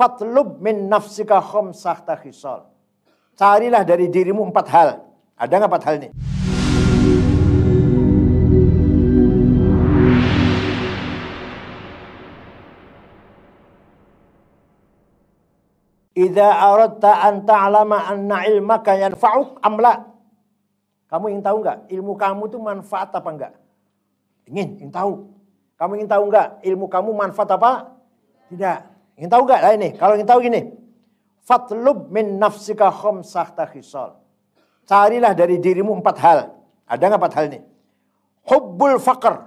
Fatlub min nafsika khamsata khisal. Carilah dari dirimu 4 hal. Ada nggak 4 hal ini? Idza aradta an ta'lama anna ilmaka yanfa'uk am la. Kamu ingin tahu nggak ilmu kamu itu manfaat apa enggak? Ingin tahu. Kamu ingin tahu nggak ilmu kamu manfaat apa? Tidak. Ingin tahu nggak? Nah ini, kalau ingin tahu gini. Fatlub min nafsika khamsata khisal. Carilah dari dirimu 4 hal. Ada nggak 4 hal ini? Hubbul faqr.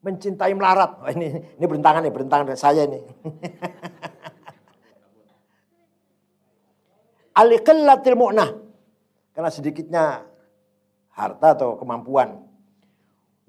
Mencintai melarat. Oh, ini berentangan dengan saya ini. Aliqillatil mu'nah. Karena sedikitnya harta atau kemampuan.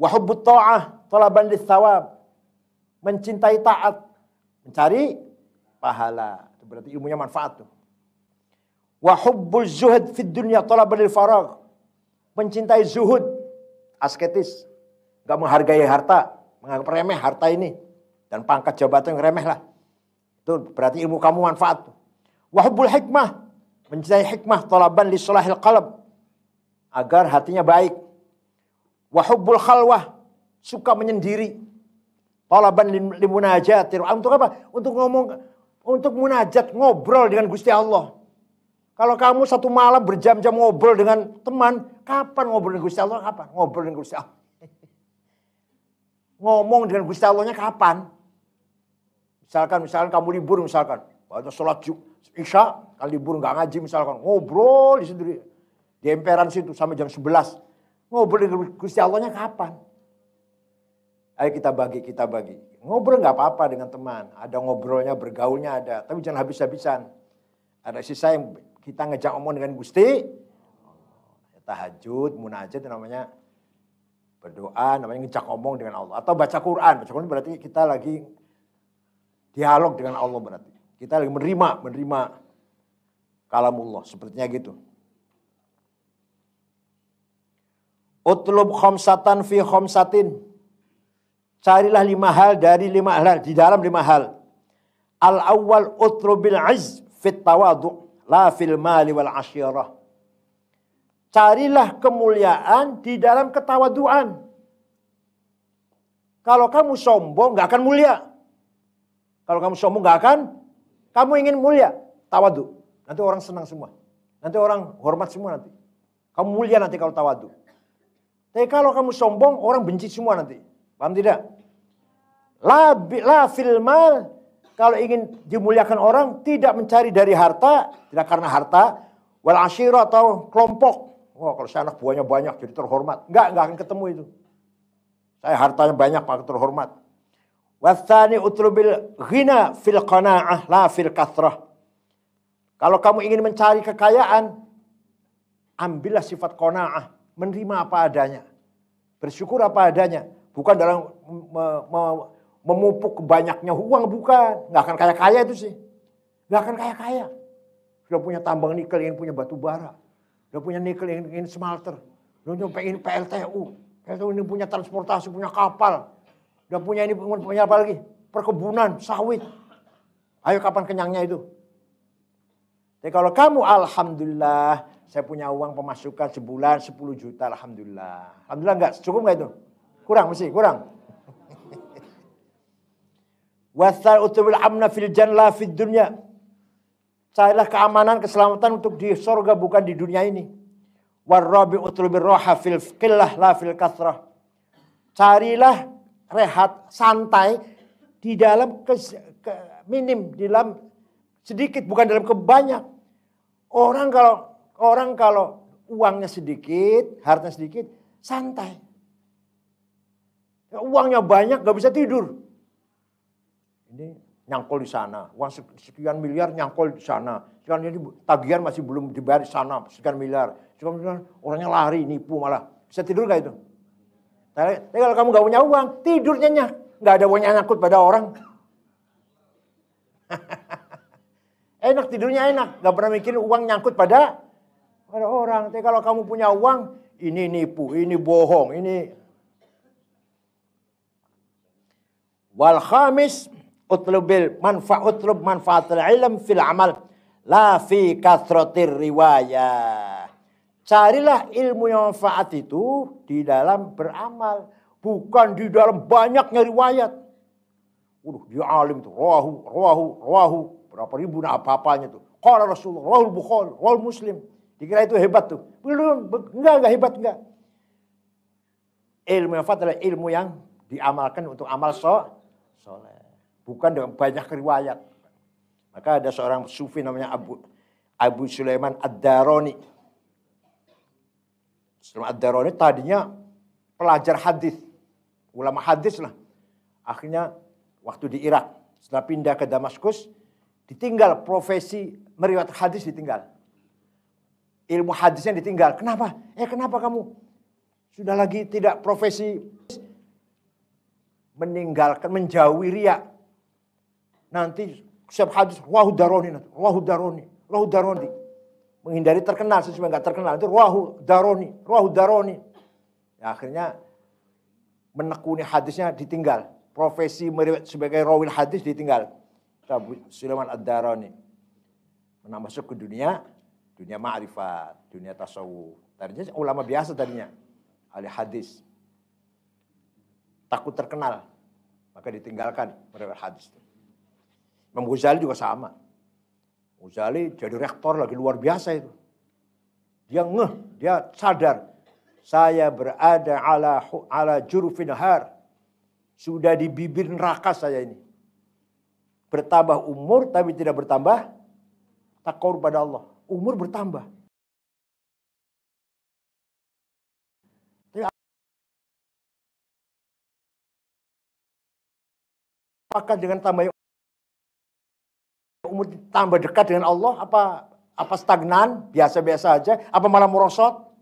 Wa hubbut ta'ah talaban lis-thawab. Mencintai taat, mencari pahala. Itu berarti ilmunya manfaat tuh. Wa hubbul zuhud fid dunya talaban lil faragh. Mencintai zuhud, asketis, enggak menghargai harta, menganggap remeh harta ini dan pangkat jabatan yang remeh lah. Itu berarti ilmu kamu manfaat tuh. Wa hubbul hikmah. Mencintai hikmah talaban li salahil qalb, agar hatinya baik. Wa hubbul khalwah, suka menyendiri. Talaban li munajat. Untuk apa? Untuk ngomong, untuk munajat, ngobrol dengan Gusti Allah. Kalau kamu satu malam berjam-jam ngobrol dengan teman, kapan ngobrol dengan Gusti Allah? Kapan? Ngobrol dengan Gusti Allah. Ngomong dengan Gusti Allahnya kapan? Misalkan kamu libur misalkan. Baca sholat Isya, kalau libur nggak ngaji misalkan, ngobrol di sendiri. Di emperan situ sampai jam 11. Ngobrol dengan Gusti Allahnya kapan? Ayo kita bagi. Ngobrol nggak apa-apa dengan teman. Ada ngobrolnya, bergaulnya ada. Tapi jangan habis-habisan. Ada sisa yang kita ngejak omong dengan Gusti. Tahajud, munajat namanya berdoa, namanya ngejak omong dengan Allah. Atau baca Quran. Baca Quran berarti kita lagi dialog dengan Allah berarti. Kita lagi menerima kalamullah, sepertinya gitu. Utlub khamsatan fi khamsatin. Carilah 5 hal dari 5 hal, di dalam 5 hal. Al-awwal utlubil izz fit tawadu, la fil mali wal asyirah. Carilah kemuliaan di dalam ketawaduan. Kalau kamu sombong gak akan mulia. Kalau kamu sombong gak akan. Kamu ingin mulia, tawadu. Nanti orang senang semua. Nanti orang hormat semua nanti. Kamu mulia nanti kalau tawadu. Tapi kalau kamu sombong, orang benci semua nanti. Paham tidak? La fil mal. Kalau ingin dimuliakan orang, tidak mencari dari harta. Tidak karena harta. Wal asyirah atau kelompok. Wah, kalau saya anak buahnya banyak, jadi terhormat. Enggak akan ketemu itu. Saya hartanya banyak, maka terhormat. Wathani utrubil ghina fil qana'ah la fil kathrah. Kalau kamu ingin mencari kekayaan, ambillah sifat qana'ah, menerima apa adanya. Bersyukur apa adanya, bukan dalam memupuk banyaknya uang, bukan. Enggak akan kaya-kaya itu sih. Enggak akan kaya-kaya. Sudah punya tambang nikel, ingin punya batu bara. Sudah punya nikel, ingin smelter. Sudah pengen PLTU. PLTU ini punya transportasi, punya kapal. Udah punya apa lagi? Perkebunan, sawit. Ayo kapan kenyangnya itu? Tapi kalau kamu alhamdulillah, saya punya uang pemasukan sebulan 10 juta, alhamdulillah. Alhamdulillah enggak? Cukup enggak itu? Kurang mesti, kurang. Wasal utubil amna fil janna fid dunya. Carilah keamanan, keselamatan untuk di surga bukan di dunia ini. Warabi utubil roha fil qillah la fil kathrah. Carilah rehat, santai di dalam minim, di dalam sedikit, bukan dalam kebanyak. Orang kalau uangnya sedikit, hartanya sedikit, santai. Uangnya banyak, gak bisa tidur. Ini nyangkol di sana, uang sekian miliar nyangkol di sana. Sekian ini tagihan masih belum dibayar di sana, sekian miliar. Sekian miliar, orangnya lari, nipu malah. Bisa tidur gak itu? Tapi kalau kamu gak punya uang, tidur nyenyak. Gak ada uangnya nyangkut pada orang. Enak, tidurnya enak. Gak pernah mikirin uang nyangkut pada orang. Tapi kalau kamu punya uang, ini nipu, ini bohong, ini. Wal khamis utlub manfaatul ilm fil amal la fi kathratir riwayah. Carilah ilmu yang manfaat itu di dalam beramal, bukan di dalam banyaknya riwayat. Dia alim tuh, rawahu, berapa ribu apa-apanya tuh. Qala Rasulullah, rawahul Bukhari, rawahul Muslim. Dikira itu hebat tuh. Belum, enggak hebat, enggak. Ilmu yang manfaat adalah ilmu yang diamalkan untuk amal soleh. Bukan dengan banyak riwayat. Maka ada seorang sufi namanya Abu Sulaiman Ad-Darani. Sulaiman Ad-Darani tadinya pelajar hadis, ulama hadis lah. Akhirnya waktu di Irak, setelah pindah ke Damaskus, ditinggal profesi meriwayatkan hadis, ditinggal. Ilmu hadisnya ditinggal. Kenapa? Kenapa kamu sudah lagi tidak profesi? Meninggalkan, menjauhi riya. Nanti setiap hadis rawahu daroni. Menghindari terkenal, sesuai nggak terkenal itu rawahu daroni. Ya, akhirnya menekuni hadisnya ditinggal. Profesi meriwayat sebagai rawil hadis ditinggal. Abu Sulaiman Ad-Darani masuk ke dunia ma'rifat, dunia tasawuf. Tadinya ulama biasa tadinya, ahli hadis. Takut terkenal, maka ditinggalkan meriwayat hadis. Imam Ghazali juga sama. Ghazali jadi rektor lagi luar biasa itu. Dia sadar, saya berada ala jurufin har. Sudah di bibir neraka saya ini. Bertambah umur tapi tidak bertambah takwa pada Allah. Umur bertambah. Apakah dengan tambah umur tambah dekat dengan Allah? Apa stagnan? Biasa-biasa aja? Apa malah merosot?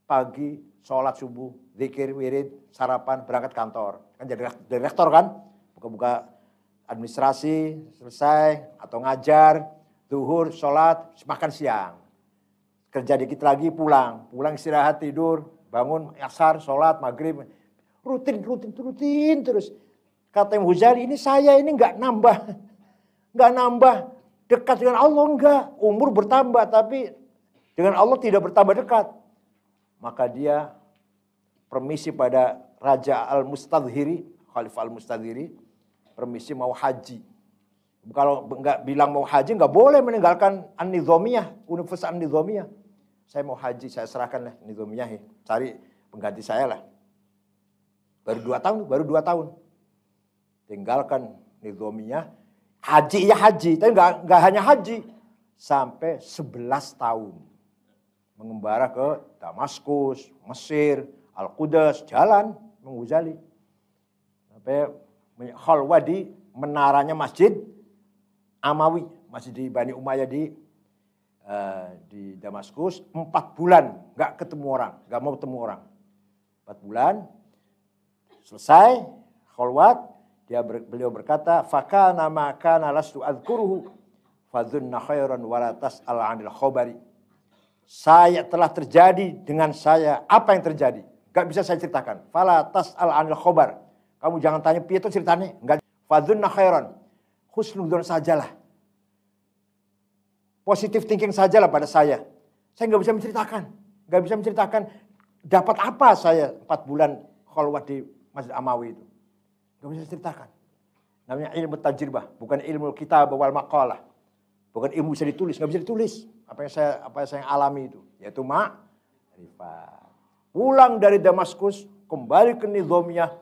Pagi, sholat subuh, zikir, wirid, sarapan, berangkat kantor. Kan jadi rektor kan? Buka-buka administrasi, selesai, atau ngajar, zuhur, sholat, makan siang. Kerja dikit lagi, pulang istirahat, tidur, bangun, asar, sholat, maghrib. Rutin terus. Kata Imam Ghazali, ini saya ini nggak nambah dekat dengan Allah, enggak. Umur bertambah, tapi dengan Allah tidak bertambah dekat. Maka dia permisi pada Raja Al-Mustadhiri, Khalifah Al-Mustadhiri, permisi mau haji. Kalau nggak bilang mau haji, nggak boleh meninggalkan An-Nizamiyah, Universitas An-Nizamiyah. Saya mau haji, saya serahkan lah Nizamiyah, cari pengganti saya lah. Baru 2 tahun. Tinggalkan Nizamiyah, haji ya haji, tapi nggak hanya haji, sampai 11 tahun. Mengembara ke Damaskus, Mesir, Al-Quds, jalan Imam Ghazali. Sampai khalwah di menaranya Masjid Amawi, masih di Bani Umayyah di Damaskus. 4 bulan nggak ketemu orang, nggak mau ketemu orang. 4 bulan selesai khalwat, beliau berkata, fakana ma kana lastu adzkuruhu fadhunna khairan wala tas'al 'anil khabari. Saya telah terjadi dengan saya apa yang terjadi, nggak bisa saya ceritakan. Fala tas'al 'anil khabar. Kamu jangan tanya piye itu ceritanya, enggak. Fadhunna khairan, husnudzon sajalah. Positive thinking sajalah pada saya. Saya nggak bisa menceritakan dapat apa saya 4 bulan khalwat di Masjid Amawi itu. Nggak bisa ceritakan. Namanya ilmu tajribah, bukan ilmu kitab wal maqalah. Bukan ilmu bisa ditulis, nggak bisa ditulis. Apa yang saya alami itu, yaitu ma'rifat. Pulang dari Damaskus, kembali ke Nizamiyah,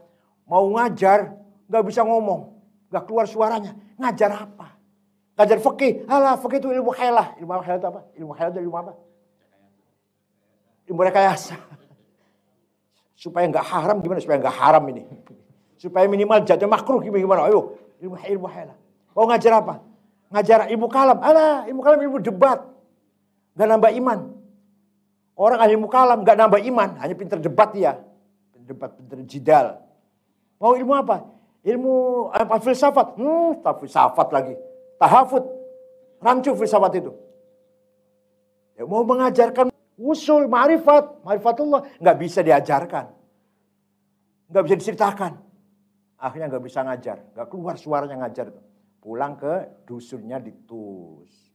mau ngajar, nggak bisa ngomong, nggak keluar suaranya. Ngajar apa? Ngajar fikih. Alah, fikih itu ilmu khayalah. Ilmu khayalah itu apa? Ilmu khayalah itu ilmu apa? Ilmu rekayasa. Supaya nggak haram gimana? Supaya nggak haram ini. Supaya minimal jatuh makruh gimana? Ayo, ilmu khayalah. Mau ngajar apa? Ngajar ilmu kalam. Alah, ilmu kalam ilmu debat. Nggak nambah iman. Orang ahli ilmu kalam nggak nambah iman, hanya pinter debat dia. Pinter jidal. Mau ilmu apa? Ilmu apa? Filsafat. Filsafat lagi. Tahafut. Rancu filsafat itu. Ya, mau mengajarkan usul, ma'rifatullah. Nggak bisa diajarkan. Nggak bisa diceritakan. Akhirnya nggak bisa ngajar, nggak keluar suaranya ngajar. Pulang ke dusunnya di Tus.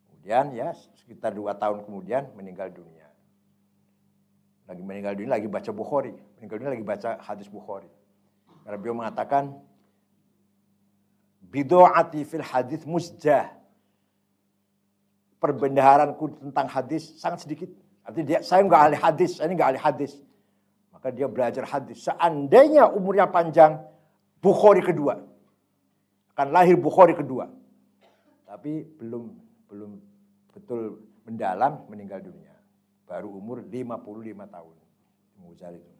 Kemudian ya sekitar 2 tahun kemudian meninggal dunia. Lagi meninggal dunia lagi baca Bukhari, meninggal dunia lagi baca hadis Bukhari. Karena beliau mengatakan bidu'ati fil hadis musjah. Perbendaharanku tentang hadis sangat sedikit. Artinya saya nggak ahli hadis, saya ini nggak ahli hadis. Maka dia belajar hadis. Seandainya umurnya panjang, Bukhari kedua. Akan lahir Bukhari kedua. Tapi belum betul mendalam meninggal dunia. Baru umur 55 tahun. Muzal itu.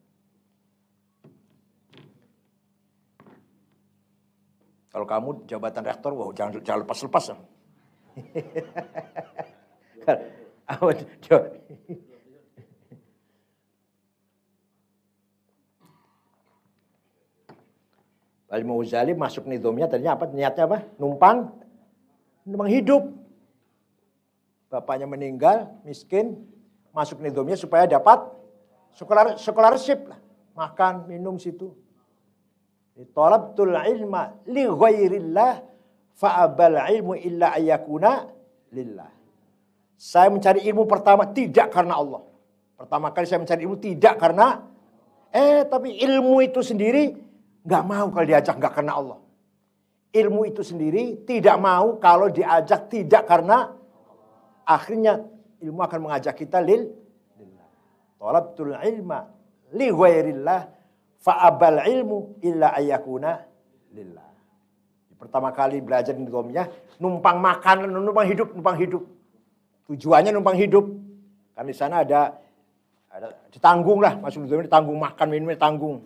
Kalau kamu jabatan rektor, wah jangan lepas-lepas. Al-Imam Ghazali masuk nidhamnya tadinya apa? Niatnya apa? Numpang hidup. Bapaknya meninggal, miskin, masuk nidhamnya supaya dapat scholarship lah. Makan, minum situ. Talabtul ilma li ghairillah fa'abal ilmu illa ayyakuna lillah. Saya mencari ilmu pertama tidak karena Allah. Pertama kali saya mencari ilmu tidak karena tapi ilmu itu sendiri nggak mau kalau diajak nggak karena Allah. Ilmu itu sendiri tidak mau kalau diajak tidak karena akhirnya ilmu akan mengajak kita lillah. Talabtul ilma li ghairillah fa'abal ilmu illa ayyakuna lillah. Pertama kali belajar nidhamnya numpang makan, numpang hidup. Tujuannya numpang hidup. Kan di sana ada ditanggung lah, masuk nidhamnya ditanggung, makan minumnya ditanggung.